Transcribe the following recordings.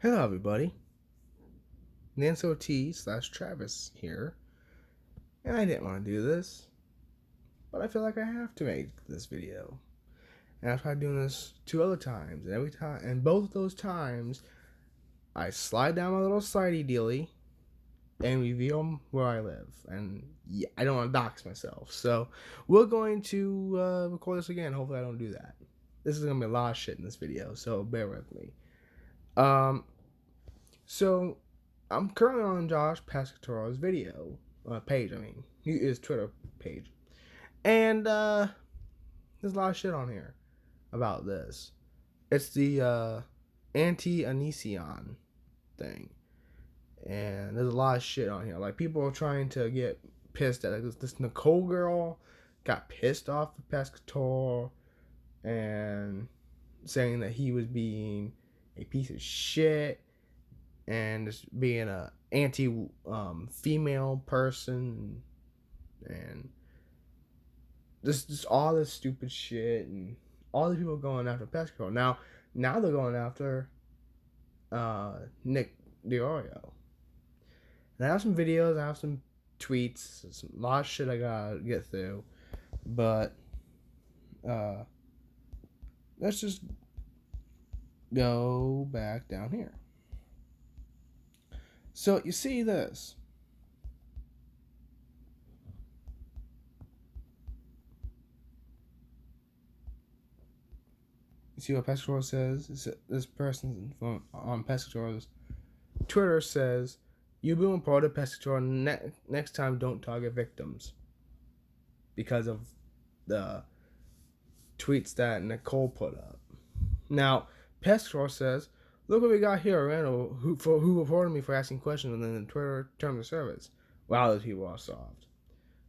Hello, everybody. Nanso T/Travis here, and I didn't want to do this, but I feel like I have to make this video. And I've tried doing this 2 other times, and both of those times, I slide down my little slidey dealy and reveal where I live. And yeah, I don't want to dox myself, so we're going to record this again. Hopefully, I don't do that. This is gonna be a lot of shit in this video, so bear with me. So I'm currently on Josh Pescatore's video page. His Twitter page, and there's a lot of shit on here about this. It's the anti-Anision thing, and there's a lot of shit on here. Like, people are trying to get pissed at this Nicole girl got pissed off with Pescatore and saying that he was being a piece of shit and just being a anti female person and just all this stupid shit, and all the people going after Pescatore. Now they're going after Nick DeOrio. And I have some videos, I have some tweets, a lot of shit I gotta get through, but let's just go back down here. So you see this. You see what Pescatore says? This person on Pescatore's Twitter says, "You've been reported, Pescatore. Next time, don't target victims." Because of the tweets that Nicole put up. Now, Pescatore says, "Look what we got here, Randall, who reported me for asking questions and then the Twitter terms of service." Wow, those people are soft.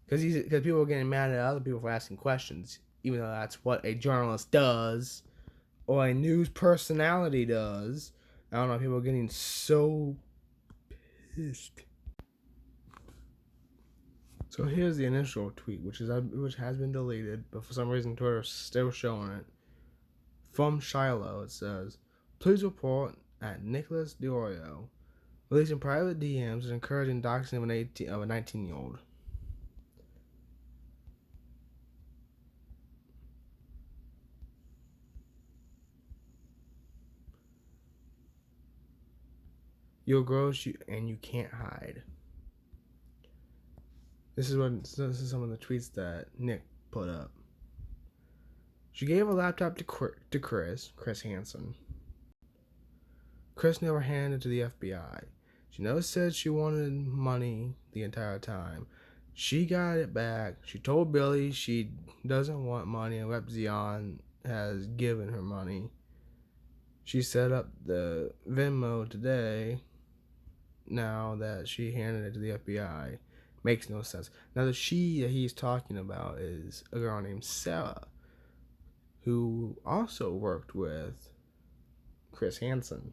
Because people are getting mad at other people for asking questions, even though that's what a journalist does or a news personality does. I don't know, people are getting so pissed. So here's the initial tweet, which has been deleted, but for some reason Twitter's still showing it. From Shiloh, it says, "Please report at Nicholas DeOrio, releasing private DMs and encouraging doxing of a 19-year-old. You're gross, and you can't hide." This is some of the tweets that Nick put up. She gave a laptop to Chris Hansen. Chris never handed it to the FBI. She never said she wanted money the entire time. She got it back. She told Billy she doesn't want money, and Rep Zion has given her money. She set up the Venmo today now that she handed it to the FBI. Makes no sense. Now, the she that he's talking about is a girl named Sarah, who also worked with Chris Hansen,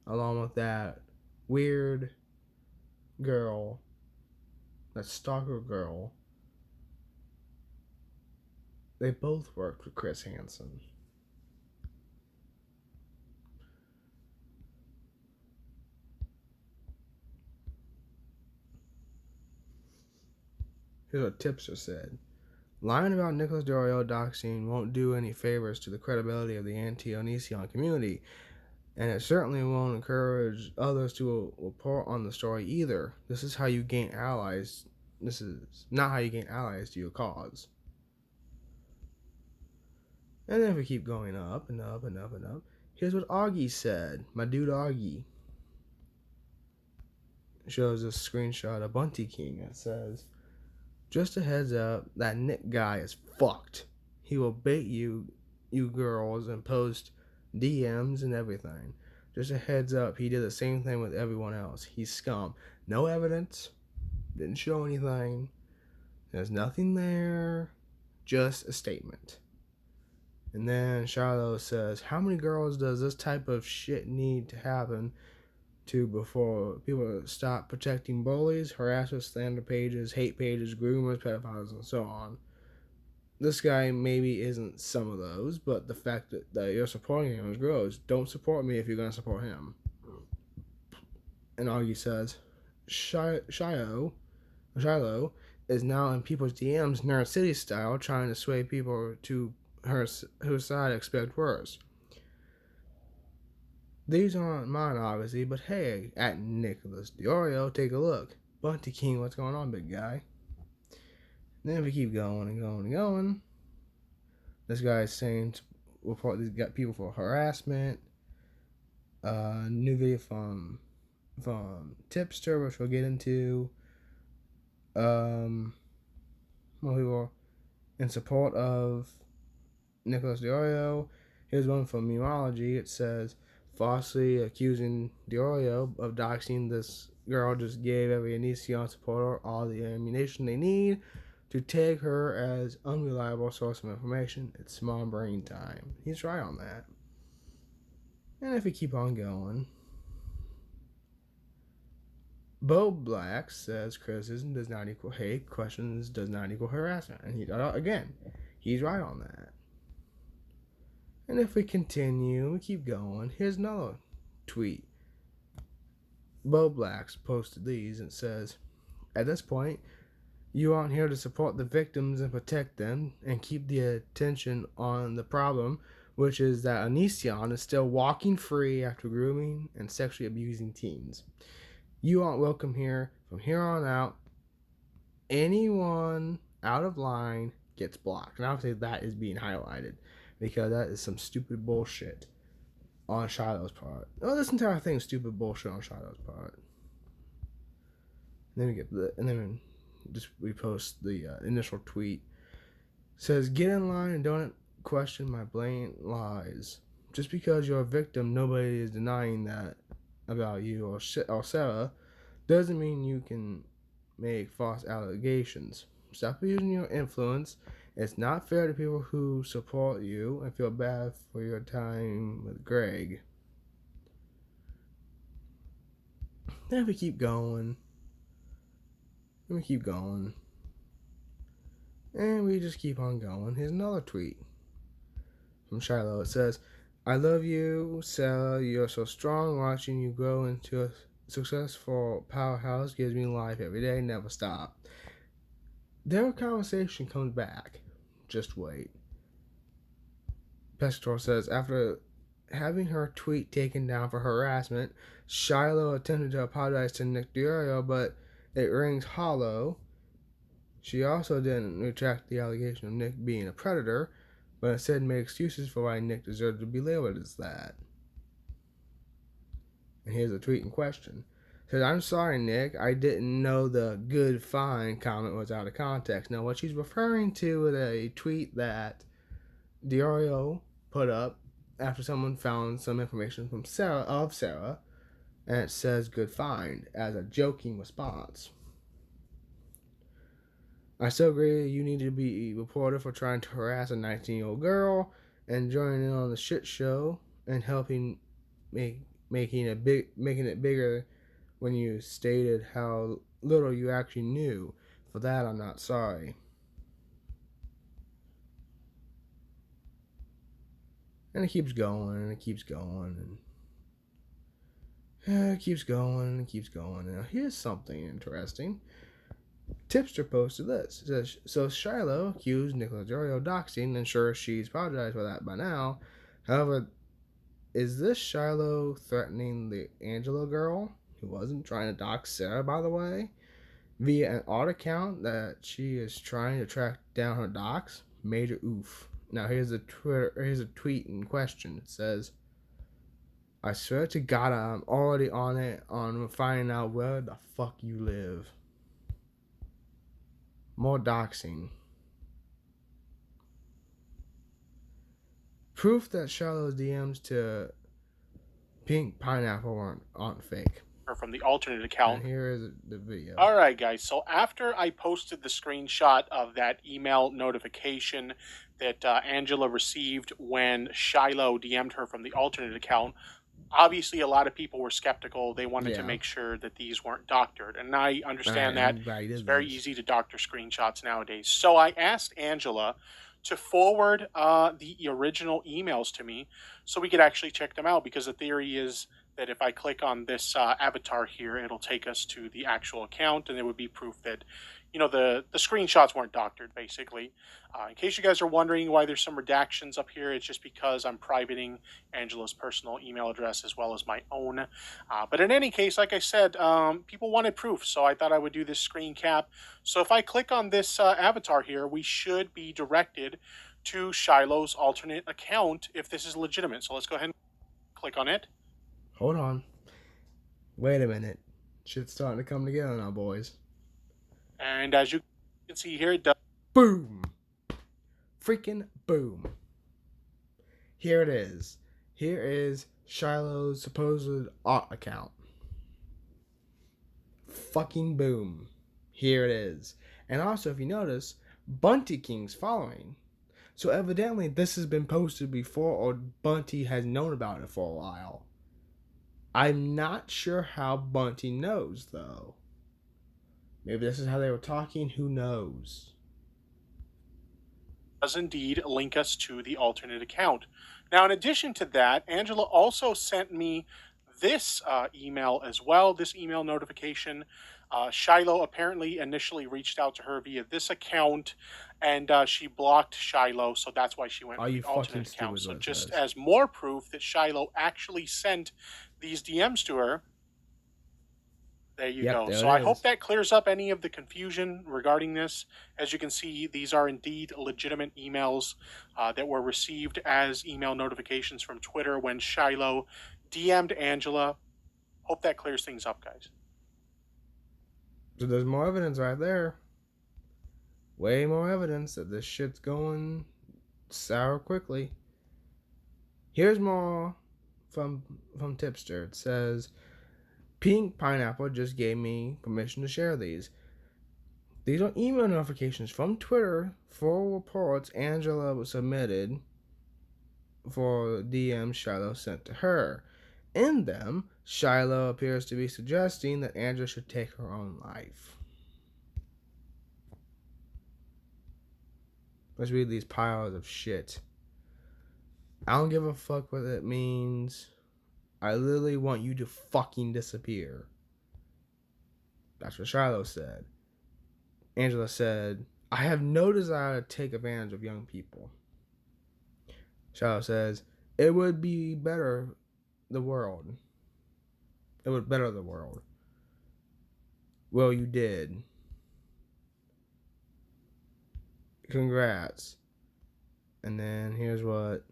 along with that weird girl, that stalker girl. They both worked with Chris Hansen. Here's what Tipster said. "Lying about Nicholas DeOrio doxing won't do any favors to the credibility of the anti-Onision community, and it certainly won't encourage others to report on the story either. This is how you gain allies. This is not how you gain allies to your cause." And then if we keep going up and up and up and up, here's what Augie said. My dude Augie shows a screenshot of Bunty King that says, "Just a heads up, that Nick guy is fucked. He will bait you girls, and post DMs and everything. Just a heads up, he did the same thing with everyone else. He's scum. No evidence. Didn't show anything. There's nothing there. Just a statement." And then Shiloh says, "How many girls does this type of shit need to happen to before people stop protecting bullies, harassers, slander pages, hate pages, groomers, pedophiles, and so on?" this guy maybe isn't some of those, but the fact that you're supporting him is gross. Don't support me if you're going to support him. And Augie says, Shiloh is now in people's DMs, Nerd City style, trying to sway people to whose side expect worse. These aren't mine, obviously, but hey, at Nicholas DeOrio, take a look. Bunty King, what's going on, big guy? And then we keep going and going and going. This guy is saying to report these people for harassment. New video from Tipster, which we'll get into. More people in support of Nicholas DeOrio. Here's one from Memeology. It says, falsely accusing DeOrio of doxing this girl just gave every Onision supporter all the ammunition they need to take her as unreliable source of information. It's small brain time. He's right on that. And if we keep on going, Bowblax says criticism does not equal hate, questions does not equal harassment. And he's right on that. And if we continue, we keep going, here's another tweet. Bowblax posted these and says, at this point, you aren't here to support the victims and protect them and keep the attention on the problem, which is that Onision is still walking free after grooming and sexually abusing teens. You aren't welcome here. From here on out, anyone out of line gets blocked. And obviously that is being highlighted because that is some stupid bullshit on Shiloh's part. Oh, this entire thing is stupid bullshit on Shiloh's part. And then just repost the initial tweet. It says, get in line and don't question my blatant lies. Just because you're a victim, nobody is denying that about you or Sarah, doesn't mean you can make false allegations. Stop using your influence. It's not fair to people who support you and feel bad for your time with Greg. Then we keep going. And we keep going. And we just keep on going. Here's another tweet from Shiloh. It says, I love you, Sarah. You're so strong. Watching you grow into a successful powerhouse gives me life every day. Never stop. Their conversation comes back. Just wait. Pescatore says, after having her tweet taken down for harassment, Shiloh attempted to apologize to Nick DeOrio, but it rings hollow. She also didn't retract the allegation of Nick being a predator, but instead made excuses for why Nick deserved to be labeled as that. And here's the tweet in question. It says, I'm sorry, Nick. I didn't know the good fine comment was out of context. Now, what she's referring to is a tweet that DeOrio put up after someone found some information from Sarah, and it says good find as a joking response. I still agree you need to be reported for trying to harass a 19-year-old girl and joining in on the shit show and helping making it bigger when you stated how little you actually knew. For that, I'm not sorry. And it keeps going, and it keeps going, and it keeps going, and it keeps going. Now, here's something interesting. Tipster posted this. It says, so Shiloh accused Nicholas DeOrio of doxing, and sure, she's apologized for that by now. However, is this Shiloh threatening the Angela girl, who wasn't trying to dox Sarah, by the way, via an art account that she is trying to track down her dox? Major oof. Now here's a tweet in question. It says, I swear to God, I'm already on it on finding out where the fuck you live. More doxing. Proof that Shiloh's DMs to Pink Pineapple aren't fake. From the alternate account. And here is the video. All right, guys. So after I posted the screenshot of that email notification that Angela received when Shiloh DM'd her from the alternate account, obviously a lot of people were skeptical. They wanted to make sure that these weren't doctored. And I understand that it's very easy to doctor screenshots nowadays. So I asked Angela to forward the original emails to me so we could actually check them out, because the theory is that if I click on this avatar here, it'll take us to the actual account, and there would be proof that, the screenshots weren't doctored, basically. In case you guys are wondering why there's some redactions up here, it's just because I'm privating Angela's personal email address as well as my own. But in any case, like I said, people wanted proof, so I thought I would do this screen cap. So if I click on this avatar here, we should be directed to Shiloh's alternate account if this is legitimate. So let's go ahead and click on it. Hold on. Wait a minute. Shit's starting to come together now, boys. And as you can see here, it does. Boom. Freaking boom. Here it is. Here is Shiloh's supposed art account. Fucking boom. Here it is. And also, if you notice, Bunty King's following. So evidently this has been posted before, or Bunty has known about it for a while. I'm not sure how Bunty knows, though. Maybe this is how they were talking. Who knows? Does indeed link us to the alternate account. Now, in addition to that, Angela also sent me this email as well, this email notification. Shiloh apparently initially reached out to her via this account, and she blocked Shiloh, so that's why she went with the alternate account. So just as more proof that Shiloh actually sent these DMs to her, there you go. So I hope that clears up any of the confusion regarding this. As you can see, these are indeed legitimate emails that were received as email notifications from Twitter when Shiloh DM'd Angela. Hope that clears things up, guys. So there's more evidence right there. Way more evidence that this shit's going sour quickly. Here's more from Tipster. It says, Pink Pineapple just gave me permission to share these. These are email notifications from Twitter for reports Angela submitted for DM Shiloh sent to her. In them, Shiloh appears to be suggesting that Angela should take her own life. Let's read these piles of shit. I don't give a fuck what it means. I literally want you to fucking disappear. That's what Shiloh said. Angela said, I have no desire to take advantage of young people. Shiloh says, it would be better the world. It would better the world. Well, you did. Congrats. And then here's what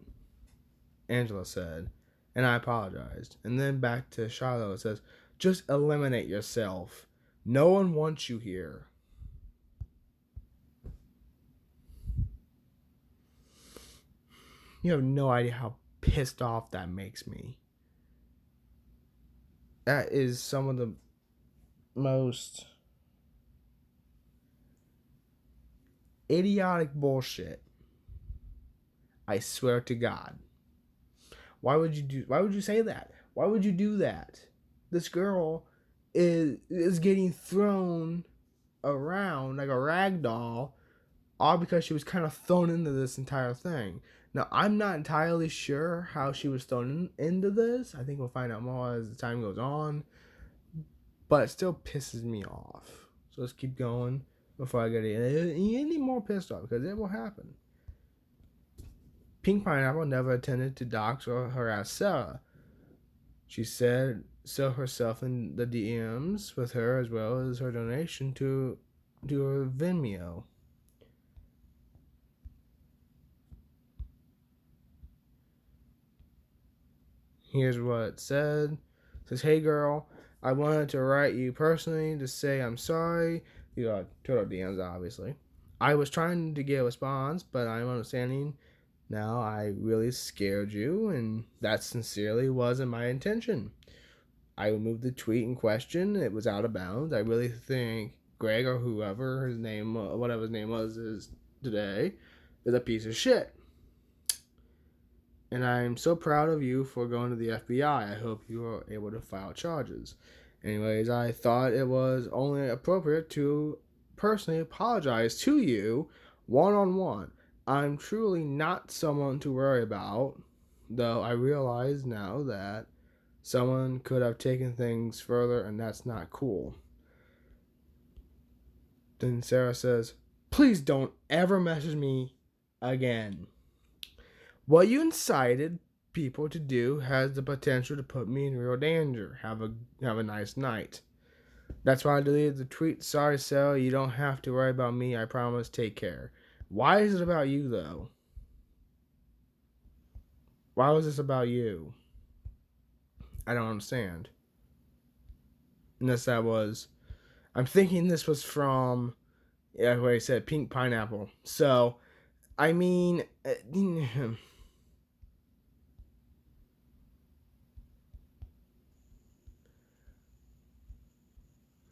Angela said. And I apologized. And then back to Shiloh. It says, just eliminate yourself. No one wants you here. You have no idea how pissed off that makes me. That is some of the most idiotic bullshit. I swear to God. Why would you say that? Why would you do that? This girl is getting thrown around like a rag doll, all because she was kind of thrown into this entire thing. Now, I'm not entirely sure how she was thrown into this. I think we'll find out more as the time goes on. But it still pisses me off. So let's keep going before I get any more pissed off, because it will happen. Pink Pineapple never intended to dox or harass Sarah. She said so herself in the DMs with her, as well as her donation to her Vimeo. Here's what it said. It says, hey girl, I wanted to write you personally to say I'm sorry. These are Twitter DMs, obviously. I was trying to get a response, but I'm understanding now I really scared you, and that sincerely wasn't my intention. I removed the tweet in question. It was out of bounds. I really think Greg, or whoever his name, whatever his name was, is today, is a piece of shit. And I'm so proud of you for going to the FBI. I hope you are able to file charges. Anyways, I thought it was only appropriate to personally apologize to you one-on-one. I'm truly not someone to worry about, though I realize now that someone could have taken things further and that's not cool. Then Sarah says, please don't ever message me again. What you incited people to do has the potential to put me in real danger. Have a nice night. That's why I deleted the tweet. Sorry, Sarah, you don't have to worry about me. I promise. Take care. Why is it about you, though? Why was this about you? I don't understand. Unless that was... I'm thinking this was from... Yeah, what I said, pink pineapple. So, I mean...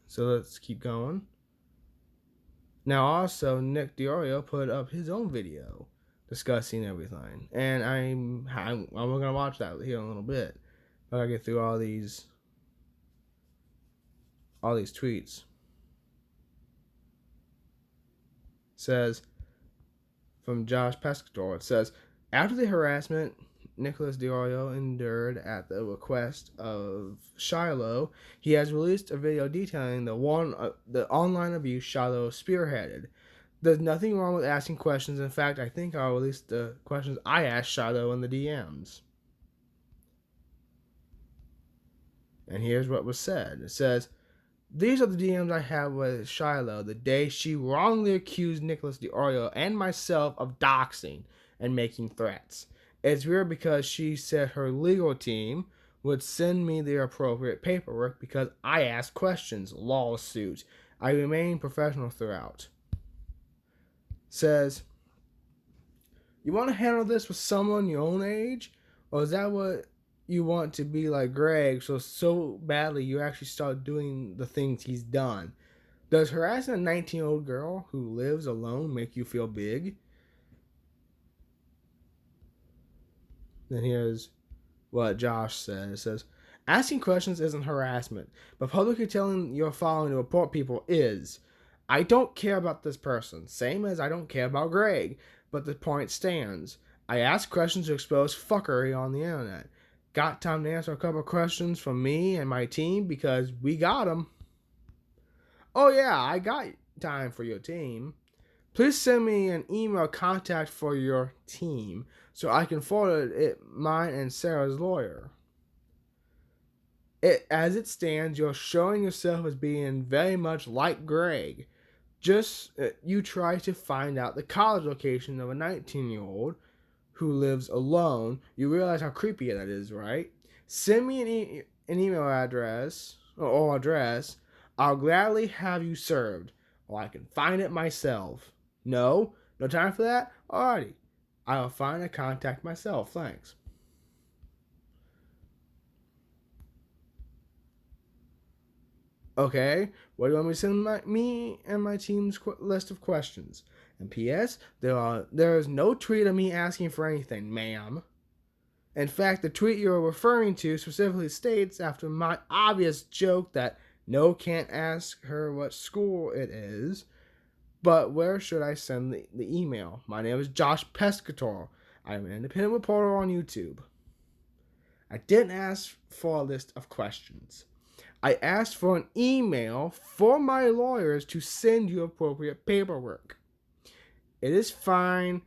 So let's keep going. Now also, Nick DeOrio put up his own video discussing everything. And I'm gonna watch that here in a little bit. I gotta get through all these tweets. It says from Josh Pescatore. It says, after the harassment Nicholas DeOrio endured at the request of Shiloh, he has released a video detailing the online abuse Shiloh spearheaded. There's nothing wrong with asking questions. In fact, I think I'll release the questions I asked Shiloh in the DMs. And here's what was said. It says, these are the DMs I have with Shiloh the day she wrongly accused Nicholas DeOrio and myself of doxing and making threats. It's weird because she said her legal team would send me the appropriate paperwork because I asked questions. Lawsuit. I remain professional throughout. Says, you want to handle this with someone your own age? Or is that what you want to be like Greg, so badly you actually start doing the things he's done? Does harassing a 19-year-old girl who lives alone make you feel big? Then here's what Josh said. It says, asking questions isn't harassment, but publicly telling your following to report people is. I don't care about this person, same as I don't care about Greg, but the point stands. I ask questions to expose fuckery on the internet. Got time to answer a couple questions from me and my team because we got them. Oh yeah, I got time for your team. Please send me an email contact for your team so I can forward it mine and Sarah's lawyer. As it stands, you're showing yourself as being very much like Greg. Just you try to find out the college location of a 19-year-old who lives alone. You realize how creepy that is, right? Send me an email address or address. I'll gladly have you served, or I can find it myself. No time for that? Alrighty. I'll find a contact myself. Thanks. Okay, what do you want me to send me and my team's list of questions? And P.S. There is no tweet of me asking for anything, ma'am. In fact, the tweet you're referring to specifically states, after my obvious joke that no can't ask her what school it is, but where should I send the email? My name is Josh Pescatore. I'm an independent reporter on YouTube. I didn't ask for a list of questions. I asked for an email for my lawyers to send you appropriate paperwork. It is fine.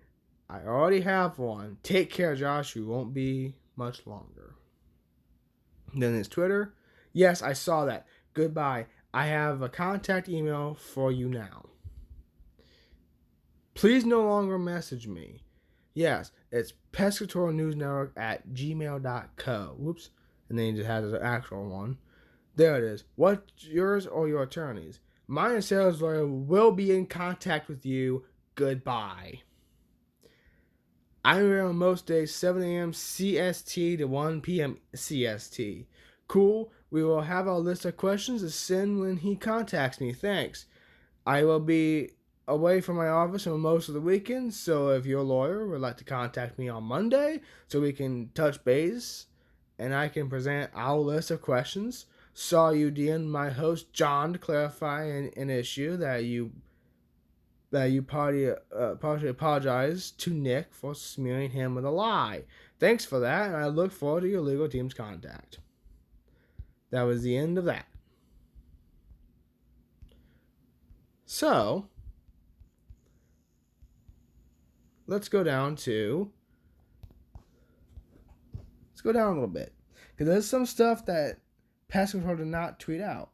I already have one. Take care, Josh. You won't be much longer. Then there's Twitter. Yes, I saw that. Goodbye. I have a contact email for you now. Please no longer message me. Yes, it's Pescatore News Network at gmail.co. Whoops. And then he just has an actual one. There it is. What's yours or your attorney's? Mine and Sarah's lawyer will be in contact with you. Goodbye. I'm here on most days, 7 a.m. CST to 1 p.m. CST. Cool. We will have our list of questions to send when he contacts me. Thanks. I will be away from my office for most of the weekend, so if your lawyer would like to contact me on Monday so we can touch base and I can present our list of questions. Saw you DM my host John to clarify an issue that you that you partially apologize to Nick for smearing him with a lie. Thanks for that, and I look forward to your legal team's contact. That was the end of that. So, let's go down a little bit, because there's some stuff that Pescatore did not tweet out.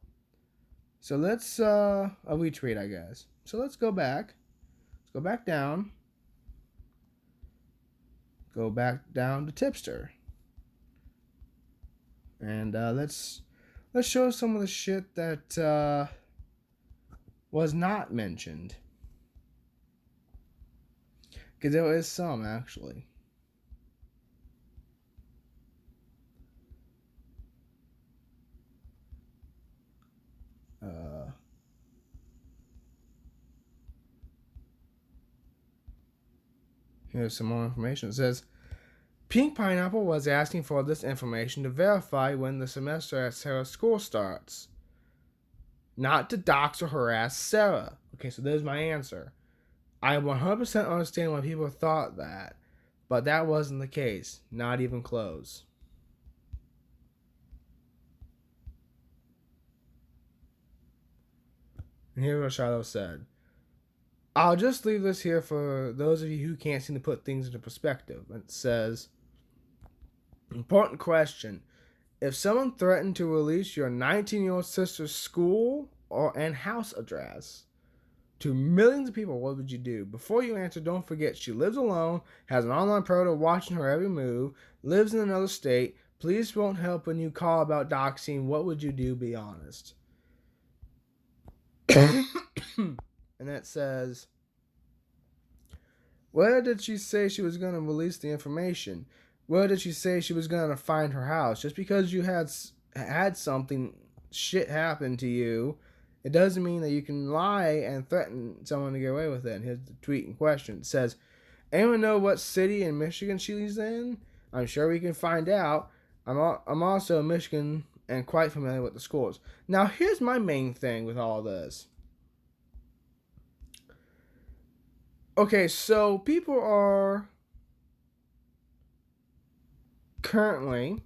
So let's a retweet, I guess. So let's go back. Let's go back down. Go back down to Tipster. And let's show some of the shit that was not mentioned. Because there is some, actually. Here's some more information. It says, Pink Pineapple was asking for this information to verify when the semester at Sarah's school starts. Not to dox or harass Sarah. Okay, so there's my answer. I 100% understand why people thought that, but that wasn't the case. Not even close. And here's what Shiloh said. I'll just leave this here for those of you who can't seem to put things into perspective. It says, important question. If someone threatened to release your 19-year-old sister's school and house address to millions of people, what would you do? Before you answer, don't forget she lives alone, has an online predator watching her every move, lives in another state. Police won't help when you call about doxing. What would you do? Be honest. And that says, where did she say she was going to release the information? Where did she say she was going to find her house? Just because you had something shit happen to you, it doesn't mean that you can lie and threaten someone to get away with it. And here's the tweet in question. It says, anyone know what city in Michigan she lives in? I'm sure we can find out. I'm also in Michigan and quite familiar with the schools. Now, here's my main thing with all this. Okay, so people are currently,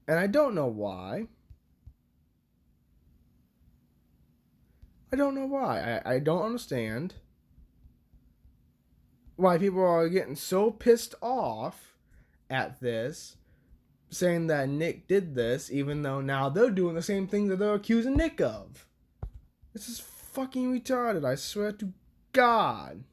and I don't know why. I don't understand why people are getting so pissed off at this, saying that Nick did this, even though now they're doing the same thing that they're accusing Nick of. This is fucking retarded, I swear to God.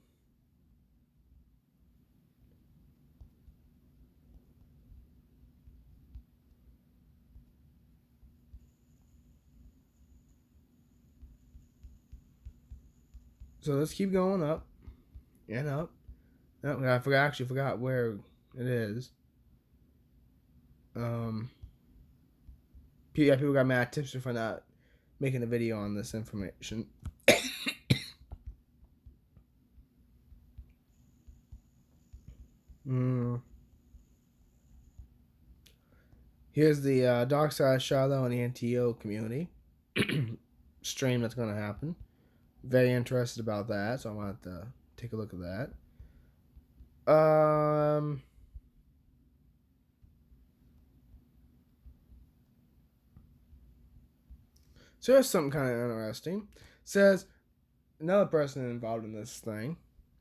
So let's keep going up and up. Oh, I forgot where it is. People got mad at Tipster for not making a video on this information. Here's the Dark Side Shiloh and the NTO community stream that's going to happen. Very interested about that, so I want to take a look at that. So here's something kind of interesting. It says another person involved in this thing,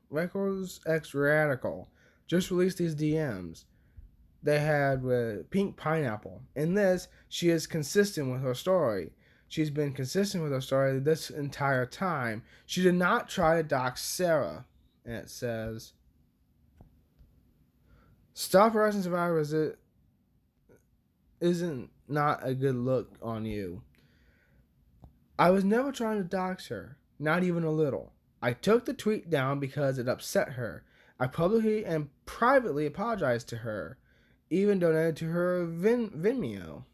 Records X Radical, just released these DMs they had with Pink Pineapple. In this, she is consistent with her story. She's been consistent with her story this entire time. She did not try to dox Sarah. And it says, stop harassing survivors. It isn't not a good look on you. I was never trying to dox her. Not even a little. I took the tweet down because it upset her. I publicly and privately apologized to her. Even donated to her Vimeo.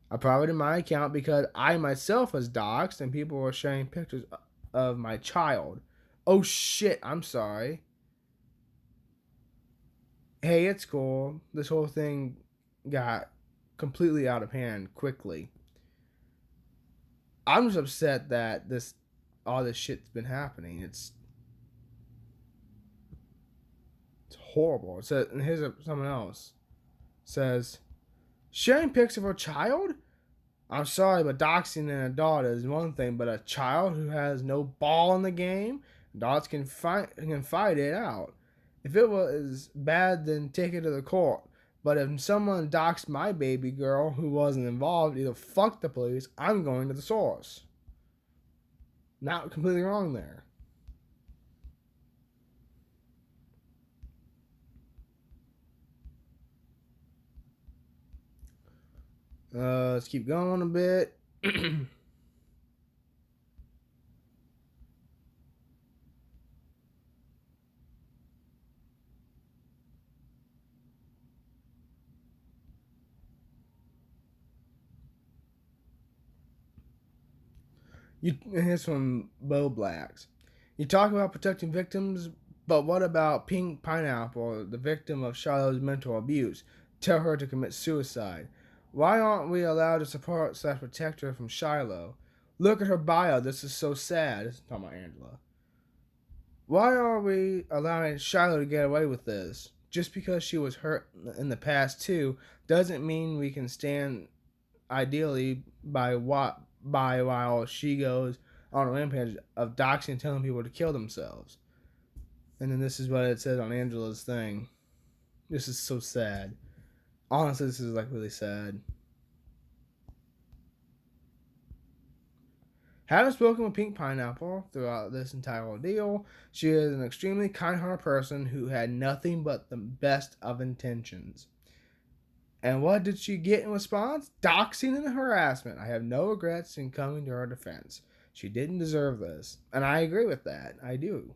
I privated my account because I myself was doxxed and people were sharing pictures of my child. Oh shit, I'm sorry. Hey, it's cool. This whole thing got completely out of hand quickly. I'm just upset that all this shit's been happening. It's horrible. It says, and here's someone else says, sharing pics of her child? I'm sorry, but doxing an adult is one thing, but a child who has no ball in the game, adults can fight it out. If it was bad, then take it to the court. But if someone doxed my baby girl who wasn't involved, either fuck the police, I'm going to the source. Not completely wrong there. Let's keep going a bit. Here's from Bowblax. You talk about protecting victims, but what about Pink Pineapple, the victim of Shiloh's mental abuse? Tell her to commit suicide. Why aren't we allowed to support / protect her from Shiloh? Look at her bio. This is so sad. This is talking about Angela. Why are we allowing Shiloh to get away with this? Just because she was hurt in the past too doesn't mean we can stand ideally by while she goes on a rampage of doxing and telling people to kill themselves. And then this is what it says on Angela's thing. This is so sad. Honestly, this is like really sad. Having spoken with Pink Pineapple throughout this entire ordeal, she is an extremely kind-hearted person who had nothing but the best of intentions. And what did she get in response? Doxing and harassment. I have no regrets in coming to her defense. She didn't deserve this. And I agree with that. I do.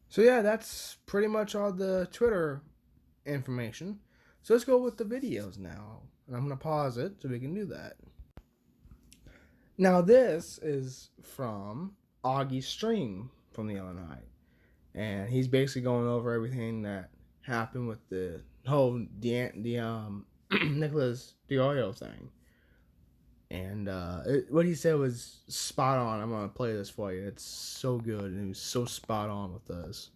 So yeah, that's pretty much all the Twitter information. So let's go with the videos now. And I'm going to pause it so we can do that. Now this is from Augie's stream from the other night. And he's basically going over everything that happened with the whole Nicholas DeOrio thing. And what he said was spot on. I'm going to play this for you. It's so good, and he was so spot on with this.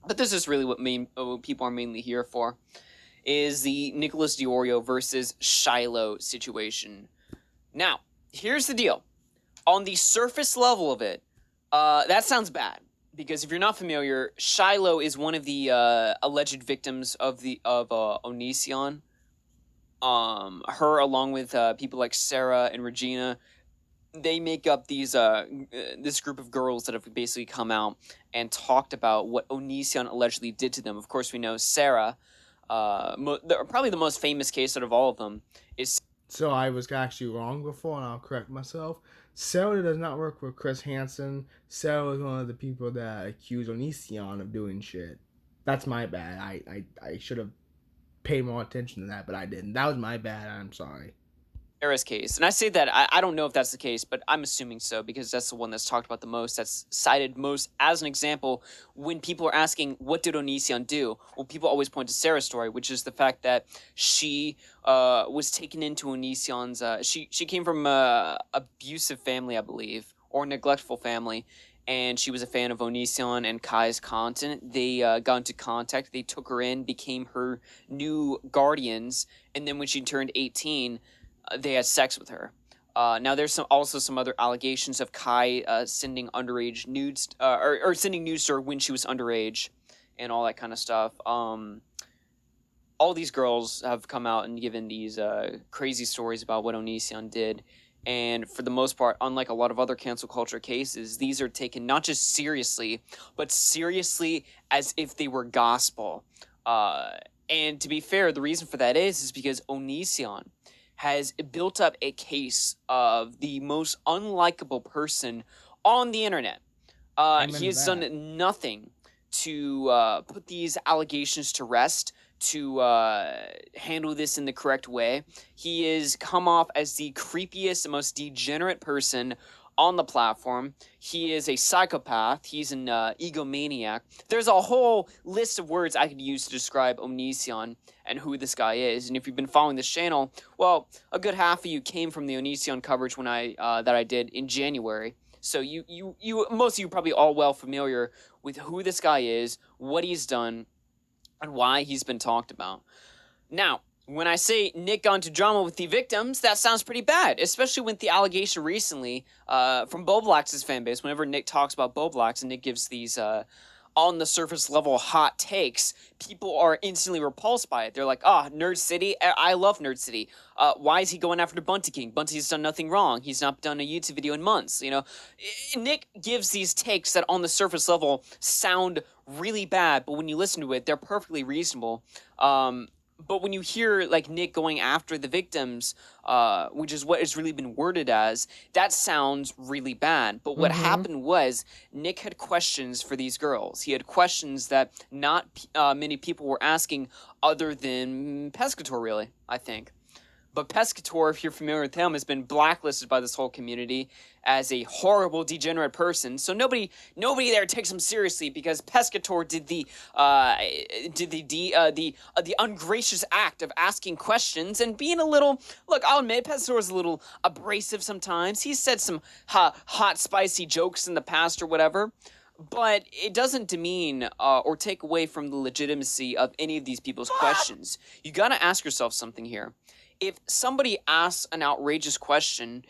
But this is really what people are mainly here for, is the Nicholas DeOrio versus Shiloh situation. Now, here's the deal. On the surface level of it, that sounds bad. Because if you're not familiar, Shiloh is one of the alleged victims of Onision. Her, along with people like Sarah and Regina, they make up this group of girls that have basically come out and talked about what Onision allegedly did to them. Of course, we know Sarah, probably the most famous case out of all of them is... So I was actually wrong before, and I'll correct myself. Sarah does not work with Chris Hansen. Sarah was one of the people that accused Onision of doing shit. That's my bad. I should have paid more attention to that, but I didn't. That was my bad. I'm sorry. Sarah's case. And I say that, I don't know if that's the case, but I'm assuming so, because that's the one that's talked about the most, that's cited most as an example when people are asking, what did Onision do? Well, people always point to Sarah's story, which is the fact that she was taken into Onision's... She came from an abusive family, I believe, or neglectful family, and she was a fan of Onision and Kai's content. They got into contact, they took her in, became her new guardians, and then when she turned 18... they had sex with her. Now, there's also some other allegations of Kai sending underage nudes, or sending nudes to her when she was underage, and all that kind of stuff. All these girls have come out and given these crazy stories about what Onision did, and for the most part, unlike a lot of other cancel culture cases, these are taken not just seriously, but seriously as if they were gospel. And to be fair, the reason for that is because Onision has built up a case of the most unlikable person on the internet. He has done nothing to put these allegations to rest, to handle this in the correct way. He is come off as the creepiest and most degenerate person on the platform. He is a psychopath. He's an egomaniac. There's a whole list of words I could use to describe Onision and who this guy is. And if you've been following this channel, well, a good half of you came from the Onision coverage when that I did in January. So you most of you are probably all well familiar with who this guy is, what he's done, and why he's been talked about. Now, when I say Nick got into drama with the victims, that sounds pretty bad, especially with the allegation recently from Bowblax's fan base. Whenever Nick talks about Bowblax and Nick gives these on the surface level hot takes, people are instantly repulsed by it. They're like, Nerd City, I love Nerd City. Why is he going after Bunty King? Bunty's done nothing wrong. He's not done a YouTube video in months, you know? Nick gives these takes that on the surface level sound really bad, but when you listen to it, they're perfectly reasonable. But when you hear like Nick going after the victims, which is what it's really been worded as, that sounds really bad. But what happened was Nick had questions for these girls. He had questions that not many people were asking other than Pescatore, really, I think. But Pescatore, if you're familiar with him, has been blacklisted by this whole community as a horrible, degenerate person. So nobody there takes him seriously because Pescatore did the ungracious act of asking questions and being a little. Look, I'll admit, Pescatore's a little abrasive sometimes. He's said some hot, spicy jokes in the past or whatever. But it doesn't demean or take away from the legitimacy of any of these people's questions. You gotta ask yourself something here. If somebody asks an outrageous question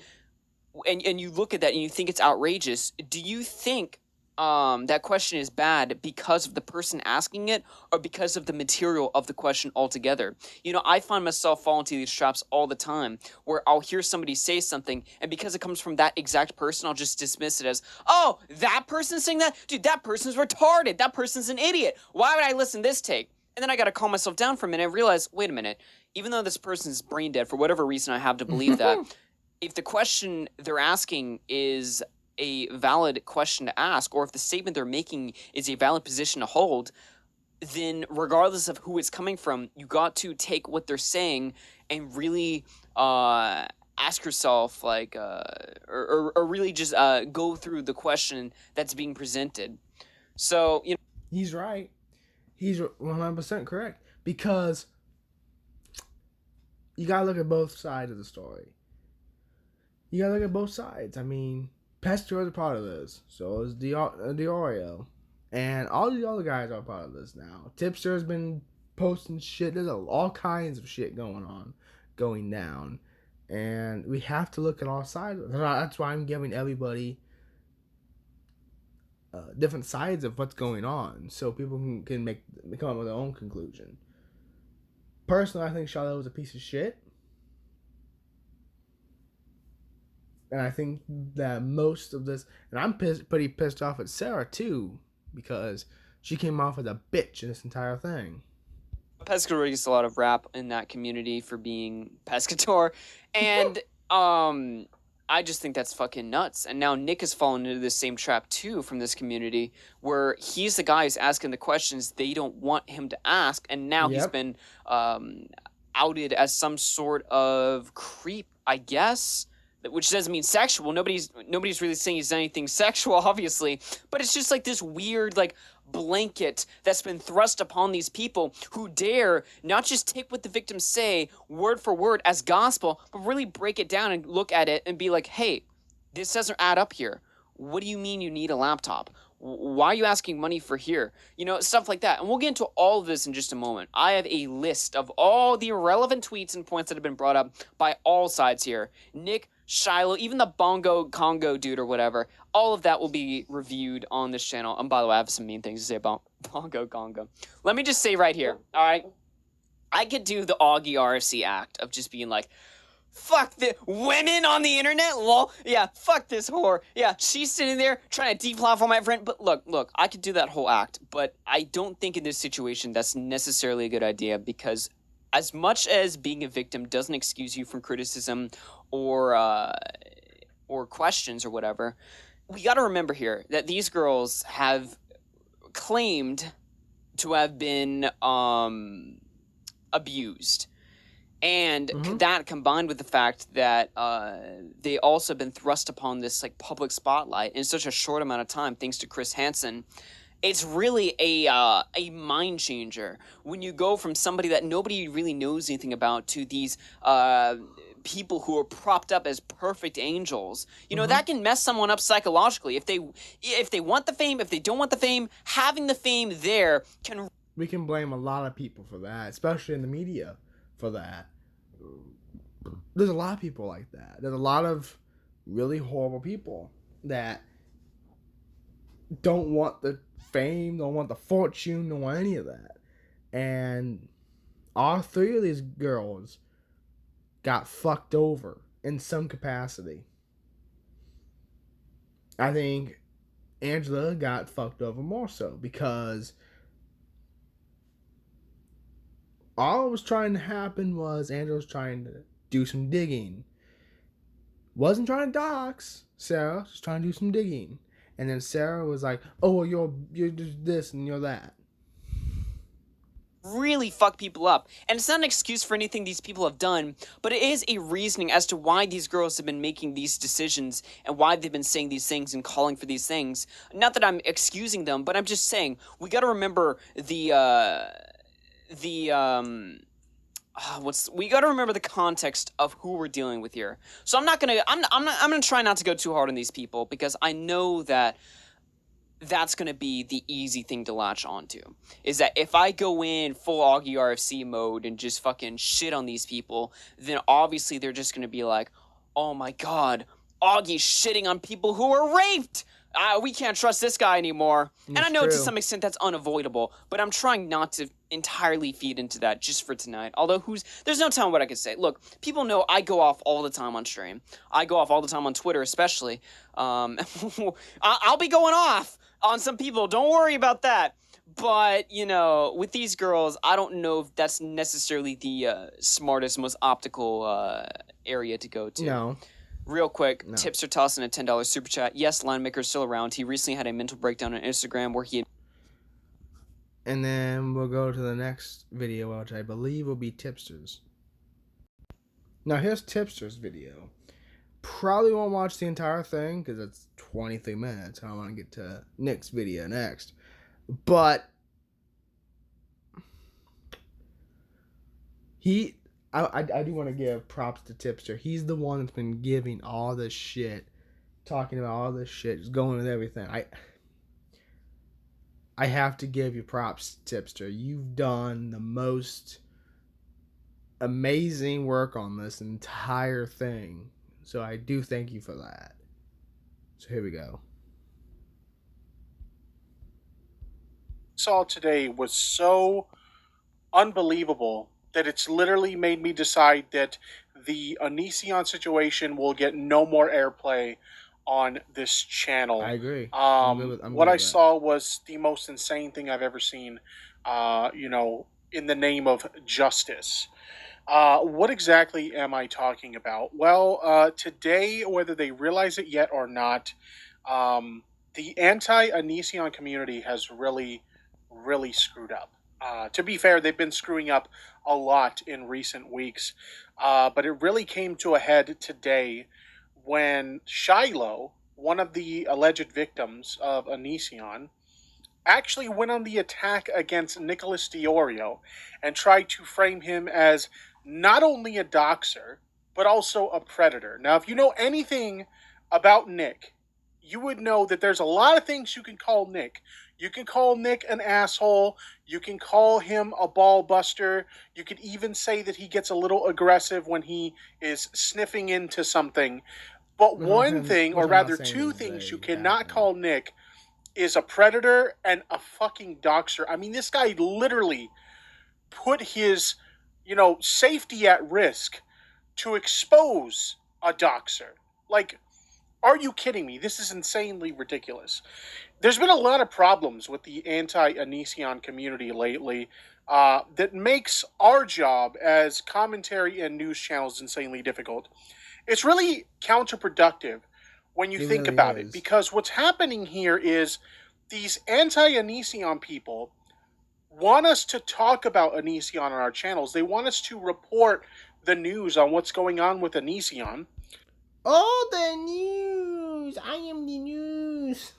and you look at that and you think it's outrageous, do you think that question is bad because of the person asking it or because of the material of the question altogether? You know, I find myself falling into these traps all the time where I'll hear somebody say something and because it comes from that exact person, I'll just dismiss it as, oh, that person's saying that? Dude, that person's retarded. That person's an idiot. Why would I listen to this take? And then I got to calm myself down for a minute and realize, wait a minute, even though this person's brain dead, for whatever reason I have to believe that, if the question they're asking is a valid question to ask, or if the statement they're making is a valid position to hold, then regardless of who it's coming from, you got to take what they're saying and really ask yourself, like, or really just go through the question that's being presented. So, you know. He's right. He's 100% correct. Because you gotta look at both sides of the story. You gotta look at both sides. I mean, Pescatore is a part of this. So is DeOrio. And all the other guys are a part of this now. Tipster has been posting shit. There's all kinds of shit going down. And we have to look at all sides. That's why I'm giving everybody different sides of what's going on. So people can come up with their own conclusion. Personally, I think Shiloh was a piece of shit. And I think that most of this... And I'm pretty pissed off at Sarah, too. Because she came off as a bitch in this entire thing. Pescatore gets a lot of rap in that community for being Pescatore. And I just think that's fucking nuts. And now Nick has fallen into the same trap, too, from this community. Where he's the guy who's asking the questions they don't want him to ask. And now he's been outed as some sort of creep, I guess. Which doesn't mean sexual. Nobody's really saying he's done anything sexual, obviously. But it's just like this weird, like, blanket that's been thrust upon these people who dare not just take what the victims say word for word as gospel, but really break it down and look at it and be like, hey, this doesn't add up here. What do you mean you need a laptop? Why are you asking money for here? You know, stuff like that. And we'll get into all of this in just a moment. I have a list of all the relevant tweets and points that have been brought up by all sides here. Nick, Shiloh, even the Bongo Congo dude or whatever. All of that will be reviewed on this channel. And by the way, I have some mean things to say about Bongo Congo. Let me just say right here, all right? I could do the AugieRFC act of just being like, fuck the women on the internet, lol. Yeah, fuck this whore. Yeah, she's sitting there trying to deplatform my friend. But look, I could do that whole act. But I don't think in this situation that's necessarily a good idea because as much as being a victim doesn't excuse you from criticism or questions or whatever, we got to remember here that these girls have claimed to have been abused. And that combined with the fact that they also been thrust upon this like public spotlight in such a short amount of time, thanks to Chris Hansen, it's really a mind changer when you go from somebody that nobody really knows anything about to these people who are propped up as perfect angels. You know, that can mess someone up psychologically. If they want the fame, if they don't want the fame, having the fame there can. We can blame a lot of people for that, especially in the media for that. There's a lot of people like that. There's a lot of really horrible people that don't want the fame, don't want the fortune, don't want any of that. And all three of these girls got fucked over in some capacity. I think Angela got fucked over more so because all that was trying to happen was Angela was trying to do some digging. Wasn't trying to dox Sarah, just trying to do some digging. And then Sarah was like, "Oh, well, you're just this and you're that." Really fuck people up. And it's not an excuse for anything these people have done, but it is a reasoning as to why these girls have been making these decisions and why they've been saying these things and calling for these things. Not that I'm excusing them, but I'm just saying we got to remember we got to remember the context of who we're dealing with here. So I'm gonna try not to go too hard on these people because I know that that's going to be the easy thing to latch onto. Is that if I go in full AugieRFC mode and just fucking shit on these people, then obviously they're just going to be like, oh my god, Augie's shitting on people who were raped! We can't trust this guy anymore. And I know to some extent that's unavoidable, but I'm trying not to entirely feed into that just for tonight. Although there's no telling what I could say. Look, people know I go off all the time on stream. I go off all the time on Twitter especially. I'll be going off on some people, don't worry about that. But, you know, with these girls, I don't know if that's necessarily the smartest, most optical area to go to. No. Real quick, no. Tipster tossing a $10 super chat. Yes, Linemaker's still around. He recently had a mental breakdown on Instagram where he had... And then we'll go to the next video, which I believe will be Tipster's. Now, here's Tipster's video. Probably won't watch the entire thing because it's 23 minutes. I want to get to Nick's video next. But I do want to give props to Tipster. He's the one that's been giving all this shit, talking about all this shit, just going with everything. I have to give you props, Tipster. You've done the most amazing work on this entire thing. So I do thank you for that. So here we go. Saw today was so unbelievable that it's literally made me decide that the Onision situation will get no more airplay on this channel. I agree. What I saw was the most insane thing I've ever seen, in the name of justice. What exactly am I talking about? Well, today, whether they realize it yet or not, the anti-Onision community has really, really screwed up. To be fair, they've been screwing up a lot in recent weeks, but it really came to a head today when Shiloh, one of the alleged victims of Onision, actually went on the attack against Nick DeOrio and tried to frame him as not only a doxer, but also a predator. Now, if you know anything about Nick, you would know that there's a lot of things you can call Nick. You can call Nick an asshole. You can call him a ball buster. You could even say that he gets a little aggressive when he is sniffing into something. But one thing, or rather two things you cannot call Nick is a predator and a fucking doxer. I mean, this guy literally put his, safety at risk to expose a doxer. Like, are you kidding me? This is insanely ridiculous. There's been a lot of problems with the anti-Onision community lately that makes our job as commentary and news channels insanely difficult. It's really counterproductive when you think about it, because what's happening here is these anti-Onision people want us to talk about Onision on our channels. They want us to report the news on what's going on with Onision. Oh, the news! I am the news!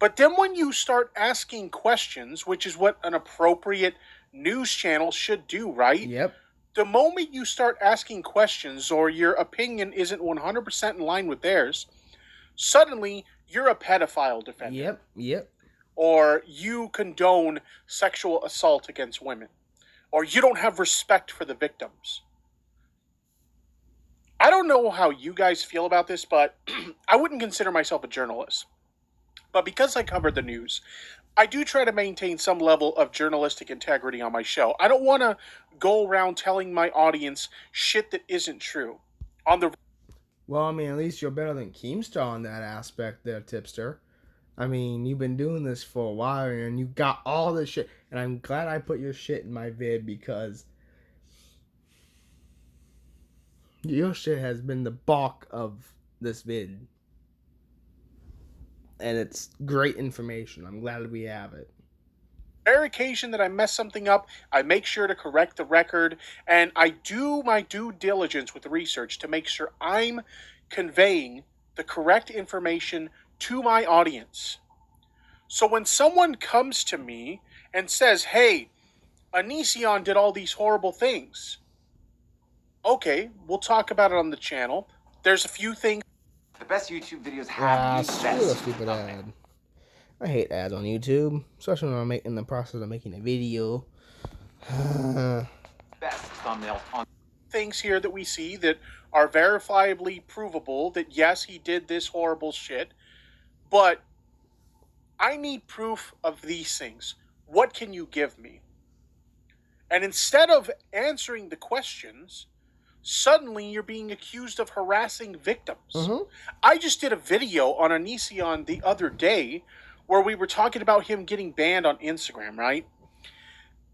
But then when you start asking questions, which is what an appropriate news channel should do, right? Yep. The moment you start asking questions or your opinion isn't 100% in line with theirs, suddenly you're a pedophile defender. Yep. Or you condone sexual assault against women. Or you don't have respect for the victims. I don't know how you guys feel about this, but I wouldn't consider myself a journalist. But because I cover the news, I do try to maintain some level of journalistic integrity on my show. I don't want to go around telling my audience shit that isn't true. Well, I mean, at least you're better than Keemstar on that aspect there, Tipster. I mean, you've been doing this for a while, and you got all this shit. And I'm glad I put your shit in my vid, because your shit has been the bulk of this vid. And it's great information. I'm glad we have it. Every occasion that I mess something up, I make sure to correct the record, and I do my due diligence with the research to make sure I'm conveying the correct information to my audience. So when someone comes to me and says, hey, Onision did all these horrible things, okay, we'll talk about it on the channel. There's a few things. The best YouTube videos have Screw a stupid ad. I hate ads on YouTube, especially when I'm in the process of making a video. best thumbnails on things here that we see that are verifiably provable that yes, he did this horrible shit, but I need proof of these things. What can you give me? And instead of answering the questions, suddenly you're being accused of harassing victims. Mm-hmm. I just did a video on Onision the other day where we were talking about him getting banned on Instagram, right?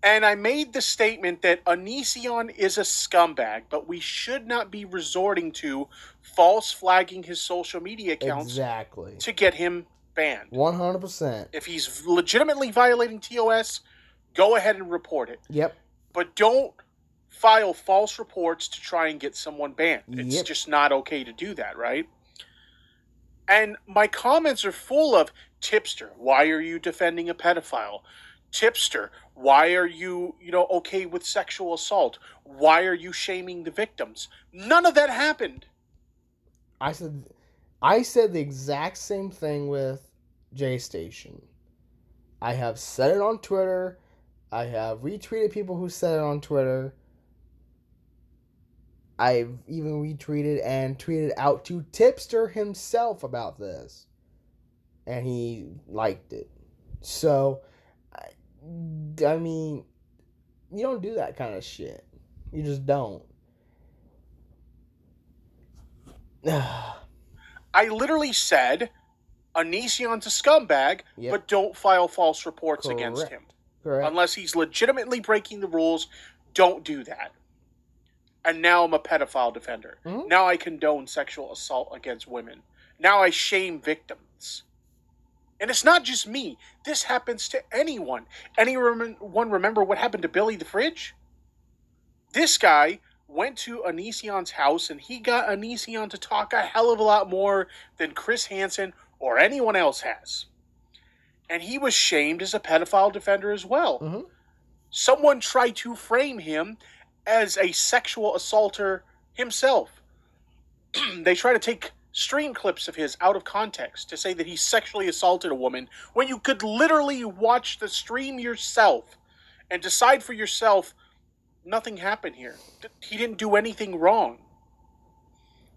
And I made the statement that Onision is a scumbag, but we should not be resorting to false flagging his social media accounts Exactly. to get him banned. 100%. If he's legitimately violating TOS, go ahead and report it. Yep. But don't file false reports to try and get someone banned. It's just not okay to do that, right? And my comments are full of, Tipster, why are you defending a pedophile? Tipster, why are you, okay with sexual assault? Why are you shaming the victims? None of that happened. I said the exact same thing with J Station. I have said it on Twitter. I have retweeted people who said it on Twitter. I've even retweeted and tweeted out to Tipster himself about this. And he liked it. So, I mean, you don't do that kind of shit. You just don't. I literally said, Onision's a scumbag, but don't file false reports against him. Correct. Unless he's legitimately breaking the rules, don't do that. And now I'm a pedophile defender. Mm-hmm. Now I condone sexual assault against women. Now I shame victims. And it's not just me. This happens to anyone. Anyone remember what happened to Billy the Fridge? This guy went to Onision's house and he got Onision to talk a hell of a lot more than Chris Hansen or anyone else has. And he was shamed as a pedophile defender as well. Mm-hmm. Someone tried to frame him as a sexual assaulter himself. They try to take stream clips of his out of context to say that he sexually assaulted a woman when you could literally watch the stream yourself and decide for yourself nothing happened here. He didn't do anything wrong.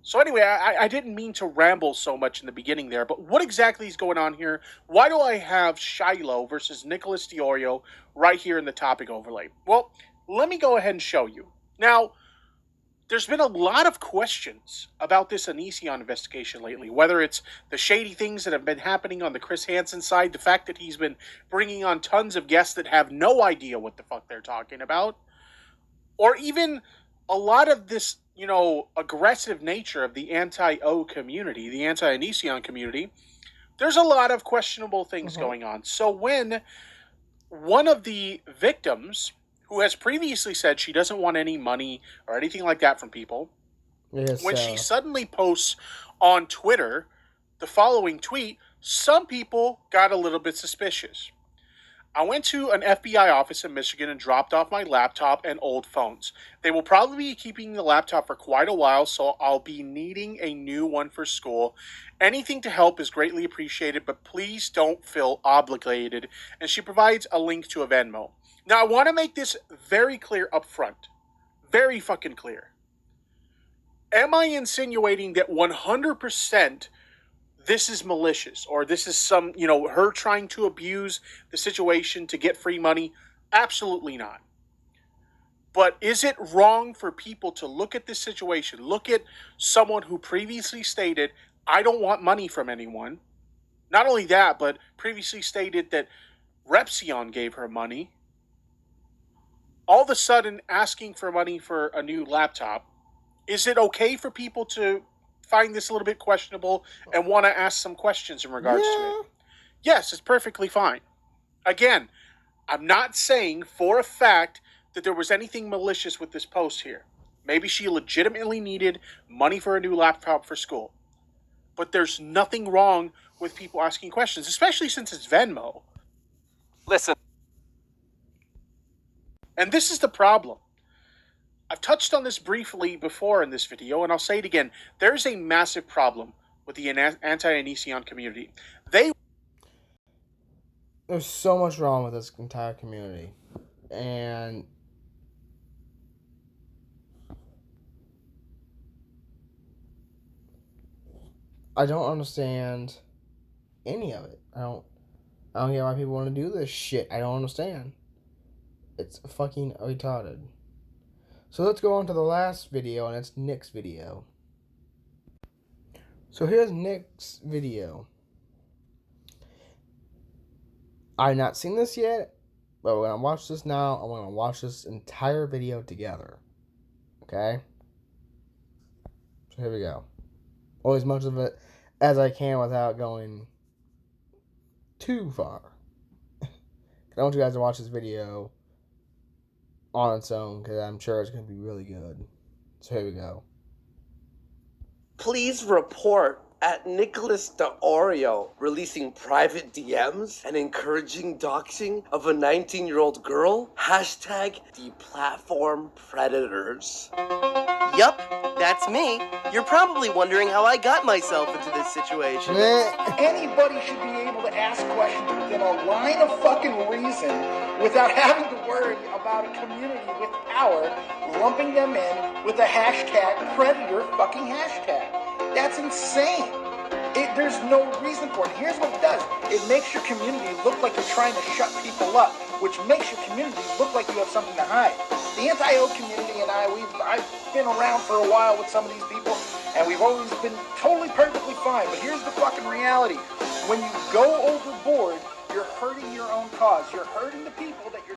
So anyway, I didn't mean to ramble so much in the beginning there, but what exactly is going on here? Why do I have Shiloh versus Nicholas DeOrio right here in the topic overlay? Well, let me go ahead and show you. Now, there's been a lot of questions about this Onision investigation lately, whether it's the shady things that have been happening on the Chris Hansen side, the fact that he's been bringing on tons of guests that have no idea what the fuck they're talking about, or even a lot of this, aggressive nature of the anti-O community, the anti-Onision community, There's a lot of questionable things going on. So when one of the victims, who has previously said she doesn't want any money or anything like that from people, when she suddenly posts on Twitter the following tweet, some people got a little bit suspicious. I went to an FBI office in Michigan and dropped off my laptop and old phones. They will probably be keeping the laptop for quite a while, so I'll be needing a new one for school. Anything to help is greatly appreciated, but please don't feel obligated. And she provides a link to a Venmo. Now, I want to make this very clear up front. Very fucking clear. Am I insinuating that 100% this is malicious, or this is some, her trying to abuse the situation to get free money? Absolutely not. But is it wrong for people to look at this situation, look at someone who previously stated, I don't want money from anyone? Not only that, but previously stated that Repsion gave her money. All of a sudden asking for money for a new laptop. Is it okay for people to find this a little bit questionable and want to ask some questions in regards to it? Yes, it's perfectly fine. Again, I'm not saying for a fact that there was anything malicious with this post here. Maybe she legitimately needed money for a new laptop for school. But there's nothing wrong with people asking questions, especially since it's Venmo. Listen. And this is the problem. I've touched on this briefly before in this video, and I'll say it again. There's a massive problem with the anti-Onision community. There's so much wrong with this entire community. And I don't understand any of it. I don't get why people want to do this shit. I don't understand. It's fucking retarded. So let's go on to the last video, and it's Nick's video. So here's Nick's video. I've not seen this yet, but we're going to watch this now. I'm going to watch this entire video together. Okay? So here we go. Or as much of it as I can without going too far. I want you guys to watch this video on its own, because I'm sure it's going to be really good. So here we go. Please report at Nicholas DeOrio releasing private DMs and encouraging doxing of a 19-year-old girl. Hashtag deplatform predators. Yup, that's me. You're probably wondering how I got myself into this situation. Anybody should be able to ask questions within a line of fucking reason without having to worry about a community with power lumping them in with a hashtag predator fucking hashtag. That's insane. There's no reason for it. Here's what it does. It makes your community look like you're trying to shut people up, which makes your community look like you have something to hide. The anti-O community and I've been around for a while with some of these people, and we've always been totally perfectly fine. But here's the fucking reality. When you go overboard, you're hurting your own cause. You're hurting the people that you're